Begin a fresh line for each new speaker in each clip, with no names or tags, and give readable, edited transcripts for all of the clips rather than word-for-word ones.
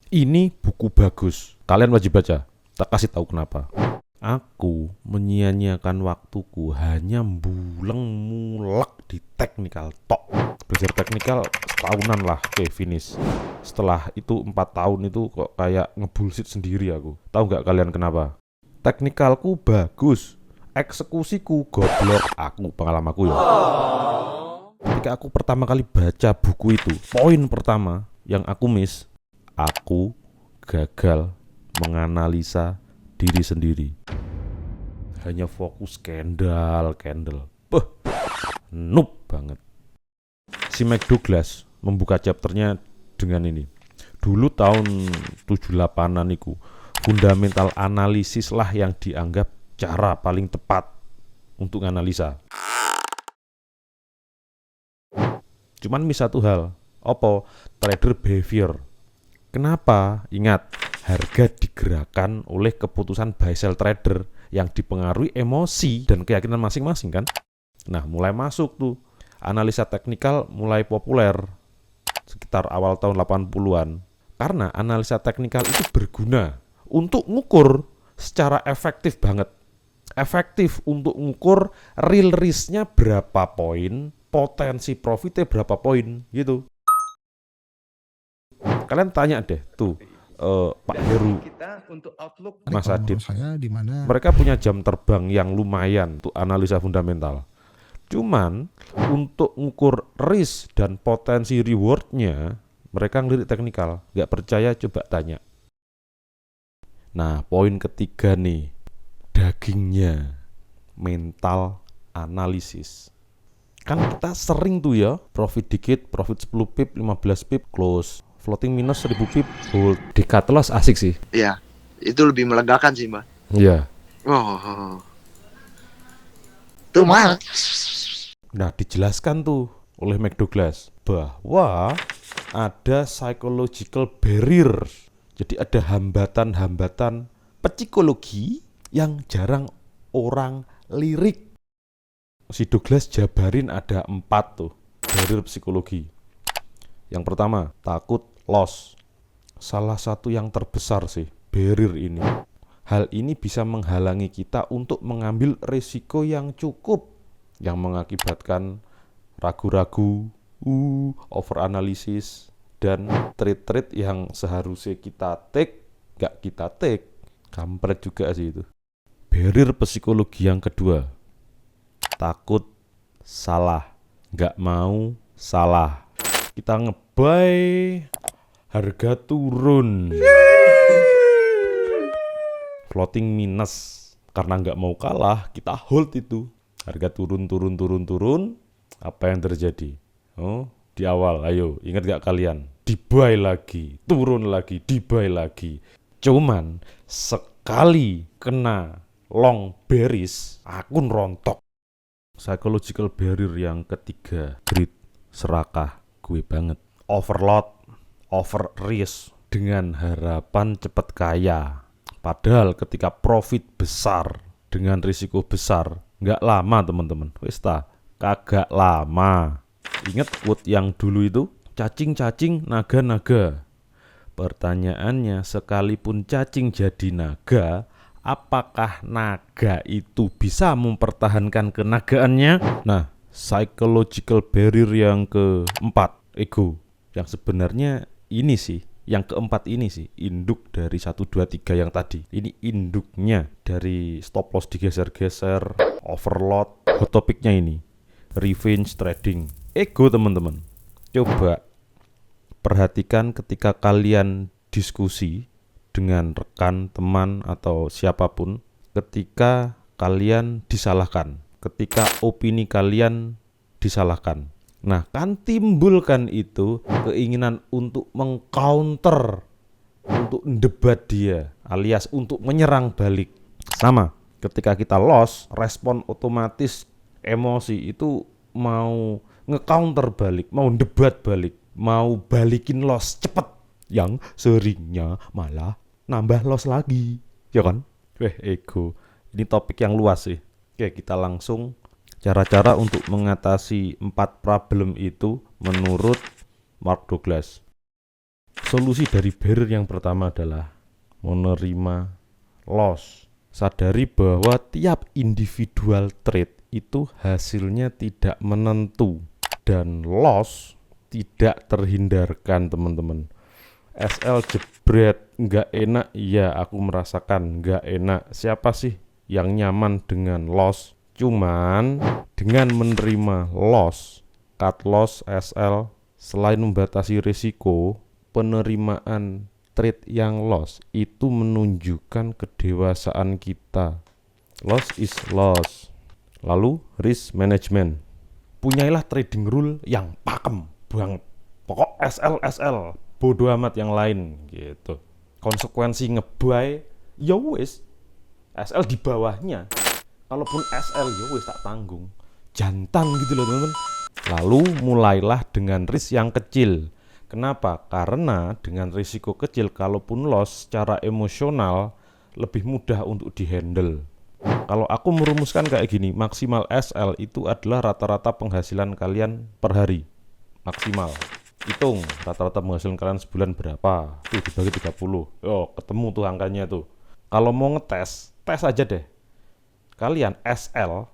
Ini buku bagus. Kalian wajib baca. Tak kasih tahu kenapa. Aku menyia-nyiakan waktuku hanya muleng mulek di teknikal tok. Belajar teknikal setahunan lah, oke finish. Setelah itu 4 tahun itu kok kayak ngebullshit sendiri aku. Tahu nggak kalian kenapa? Teknikalku bagus, eksekusiku goblok. Aku pengalamanku ya. Ketika aku pertama kali baca buku itu, poin pertama yang aku miss, aku gagal menganalisa diri sendiri. Hanya fokus candle. Beuh, noob banget. Si McDouglas membuka chapternya dengan ini. Dulu tahun 78an iku, fundamental analisis lah yang dianggap cara paling tepat untuk analisa. Cuman mis satu hal, opo trader behavior. Kenapa? Ingat, harga digerakkan oleh keputusan buy sell trader yang dipengaruhi emosi dan keyakinan masing-masing kan. Nah, mulai masuk tuh analisa teknikal mulai populer sekitar awal tahun 80-an. Karena analisa teknikal itu berguna untuk ngukur secara efektif banget. Efektif untuk ngukur real risk-nya berapa poin, potensi profitnya berapa poin gitu. Kalian tanya deh tuh Pak Heru, Mas Adit, mereka punya jam terbang yang lumayan untuk analisa fundamental. Cuman untuk ngukur risk dan potensi rewardnya mereka ngelirik teknikal. Gak percaya coba tanya. Nah poin ketiga nih, dagingnya mental analisis. Kan kita sering tuh ya, profit dikit, profit 10 pip, 15 pip, close. Floating minus 1000 pip, hold. Dekat loss asik sih.
Iya, itu lebih melegakan sih, Mbak.
Iya.
Oh. Tuh mah.
Nah, dijelaskan tuh oleh McDouglas bahwa ada psychological barrier. Jadi ada hambatan-hambatan psikologi yang jarang orang lirik. Si Douglas jabarin ada 4 tuh barrier psikologi. Yang pertama, takut loss. Salah satu yang terbesar sih barrier ini. Hal ini bisa menghalangi kita untuk mengambil risiko yang cukup, yang mengakibatkan ragu-ragu, overanalisis, dan trade-trade yang seharusnya kita take, gak kita take. Kampret juga sih itu. Barrier psikologi yang kedua, takut salah, gak mau salah. Kita ngebuy, harga turun, floating minus, karena nggak mau kalah kita hold itu. Harga turun, apa yang terjadi? Oh, di awal, ayo ingat gak kalian? Dibuy lagi, turun lagi, dibuy lagi. Cuman sekali kena long bearish, akun rontok. Psychological barrier yang ketiga, greed, serakah, gue banget. Overload, over risk, dengan harapan cepat kaya. Padahal ketika profit besar dengan risiko besar, nggak lama teman-teman. Wes ta, kagak lama. Ingat quote yang dulu itu, cacing-cacing, naga-naga. Pertanyaannya, sekalipun cacing jadi naga, apakah naga itu bisa mempertahankan kenagaannya? Nah, psychological barrier yang keempat, ego. Yang sebenarnya ini sih, yang keempat ini sih, induk dari 1, 2, 3 yang tadi. Ini induknya dari stop loss digeser-geser, overload. Hot topicnya ini, revenge trading. Ego teman-teman. Coba perhatikan ketika kalian diskusi dengan rekan, teman, atau siapapun, ketika kalian disalahkan, ketika opini kalian disalahkan. Nah, kan timbulkan itu keinginan untuk mengcounter, untuk debat dia, alias untuk menyerang balik. Sama, ketika kita loss, respon otomatis emosi itu mau nge-counter balik, mau debat balik, mau balikin loss cepet, yang seringnya malah nambah loss lagi, ya kan? Ego. Ini topik yang luas sih. Oke, kita langsung cara-cara untuk mengatasi 4 problem itu menurut Mark Douglas. Solusi dari barrier yang pertama adalah menerima loss. Sadari bahwa tiap individual trade itu hasilnya tidak menentu dan loss tidak terhindarkan, teman-teman. SL jebret, nggak enak, ya aku merasakan nggak enak. Siapa sih yang nyaman dengan loss? Cuman dengan menerima loss, cut loss, SL, selain membatasi risiko, penerimaan trade yang loss itu menunjukkan kedewasaan kita. Loss is loss. Lalu risk management. Punyailah trading rule yang pakem banget. Pokok SL, bodo amat yang lain gitu. Konsekuensi ngebuy, ya wis, SL di bawahnya. Kalaupun SL ya wis tak tanggung. Jantan gitu loh, teman-teman. Lalu mulailah dengan risk yang kecil. Kenapa? Karena dengan risiko kecil, kalaupun loss secara emosional lebih mudah untuk dihandle. Kalau aku merumuskan kayak gini, maksimal SL itu adalah rata-rata penghasilan kalian per hari. Maksimal. Hitung rata-rata penghasilan kalian sebulan berapa. Tuh dibagi 30. Oh, ketemu tuh angkanya tuh. Kalau mau ngetes, tes aja deh. Kalian SL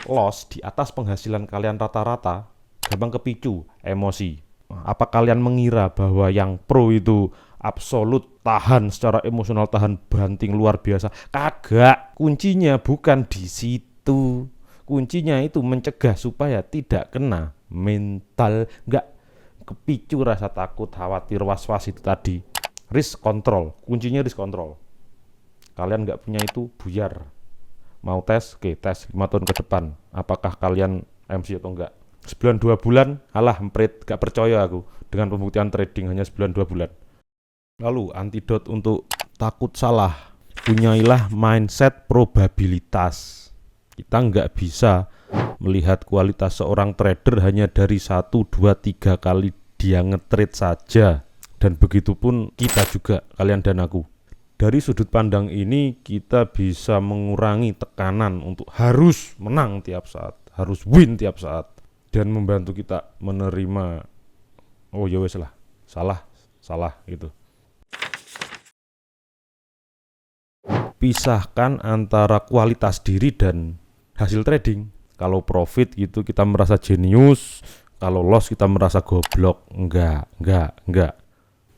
loss di atas penghasilan kalian rata-rata, gampang kepicu emosi. Apa kalian mengira bahwa yang pro itu absolut tahan secara emosional, tahan banting luar biasa? Kagak. Kuncinya bukan di situ. Kuncinya itu mencegah supaya tidak kena mental, nggak kepicu rasa takut, khawatir, was-was itu tadi. Risk control. Kuncinya risk control. Kalian nggak punya itu, buyar. Mau tes? Oke, tes 5 tahun ke depan. Apakah kalian MC atau enggak? Sebulan 2 bulan, alah emprit, gak percaya aku dengan pembuktian trading hanya sebulan 2 bulan. Lalu antidot untuk takut salah, punyailah mindset probabilitas. Kita nggak bisa melihat kualitas seorang trader hanya dari 1, 2, 3 kali dia nge-trade saja. Dan begitu pun kita juga, kalian dan aku. Dari sudut pandang ini kita bisa mengurangi tekanan untuk harus menang tiap saat, harus win tiap saat, dan membantu kita menerima, oh ya wes lah, salah gitu. Pisahkan antara kualitas diri dan hasil trading. Kalau profit gitu kita merasa jenius, kalau loss kita merasa goblok. Enggak.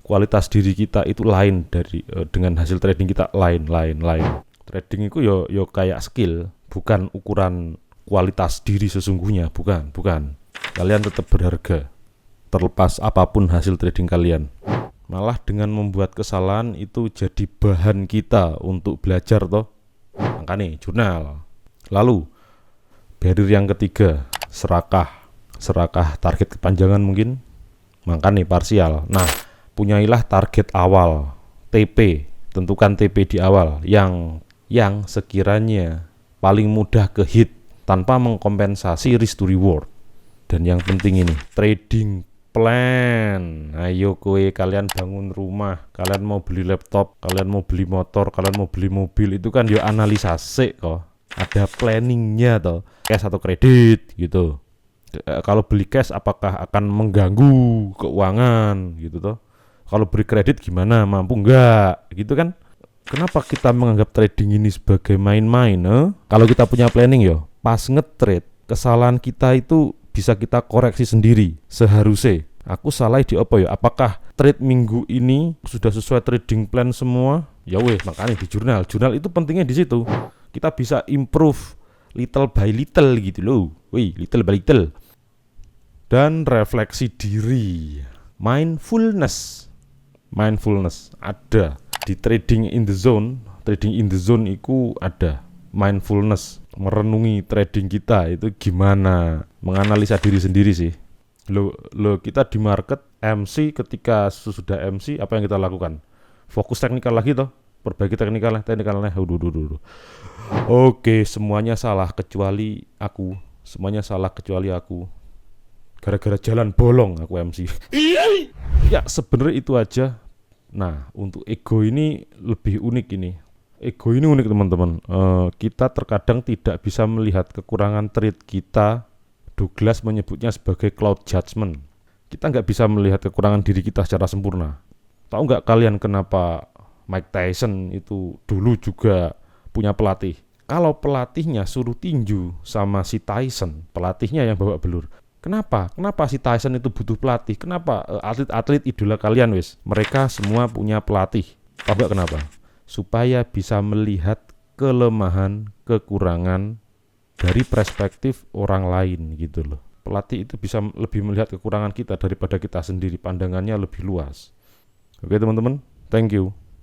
Kualitas diri kita itu lain dari dengan hasil trading kita lain. Trading itu yo kayak skill, bukan ukuran kualitas diri sesungguhnya, bukan. Kalian tetap berharga terlepas apapun hasil trading kalian. Malah dengan membuat kesalahan itu jadi bahan kita untuk belajar toh. Makanya jurnal. Lalu barrier yang ketiga, serakah target kepanjangan mungkin. Makanya parsial. Nah, punyailah target awal, TP, tentukan TP di awal yang sekiranya paling mudah ke hit tanpa mengkompensasi risk to reward. Dan yang penting ini, trading plan. Ayo kalian bangun rumah, kalian mau beli laptop, kalian mau beli motor, kalian mau beli mobil, itu kan yo analisa sih kok. Ada planningnya toh, cash atau kredit gitu. Kalau beli cash apakah akan mengganggu keuangan gitu toh? Kalau beri kredit gimana, mampu enggak gitu kan? Kenapa kita menganggap trading ini sebagai main-main? Kalau kita punya planning yo, pas nge-trade, kesalahan kita itu bisa kita koreksi sendiri. Seharusnya aku salah di apa ya? Apakah trade minggu ini sudah sesuai trading plan semua? Ya weh, makanya di jurnal itu pentingnya di situ. Kita bisa improve little by little gitu loh. Wih, little by little. Dan refleksi diri, mindfulness ada di trading in the zone itu ada mindfulness, merenungi trading kita itu gimana, menganalisa diri sendiri sih. Lo kita di market MC, ketika sudah MC apa yang kita lakukan? Fokus teknikal lagi toh, perbaiki teknikalnya. Oke, semuanya salah kecuali aku. Gara-gara jalan bolong aku MC. Ya sebenarnya itu aja. Nah, untuk ego ini lebih unik ini. Ego ini unik teman-teman. Kita terkadang tidak bisa melihat kekurangan trade kita. Douglas menyebutnya sebagai cloud judgment. Kita nggak bisa melihat kekurangan diri kita secara sempurna. Tahu nggak kalian kenapa Mike Tyson itu dulu juga punya pelatih? Kalau pelatihnya suruh tinju sama si Tyson, pelatihnya yang bawa belur. Kenapa? Kenapa si Tyson itu butuh pelatih? Kenapa atlet-atlet idola kalian wis? Mereka semua punya pelatih. Tahu nggak kenapa? Supaya bisa melihat kelemahan, kekurangan dari perspektif orang lain gitu loh. Pelatih itu bisa lebih melihat kekurangan kita daripada kita sendiri, pandangannya lebih luas. Oke teman-teman, thank you.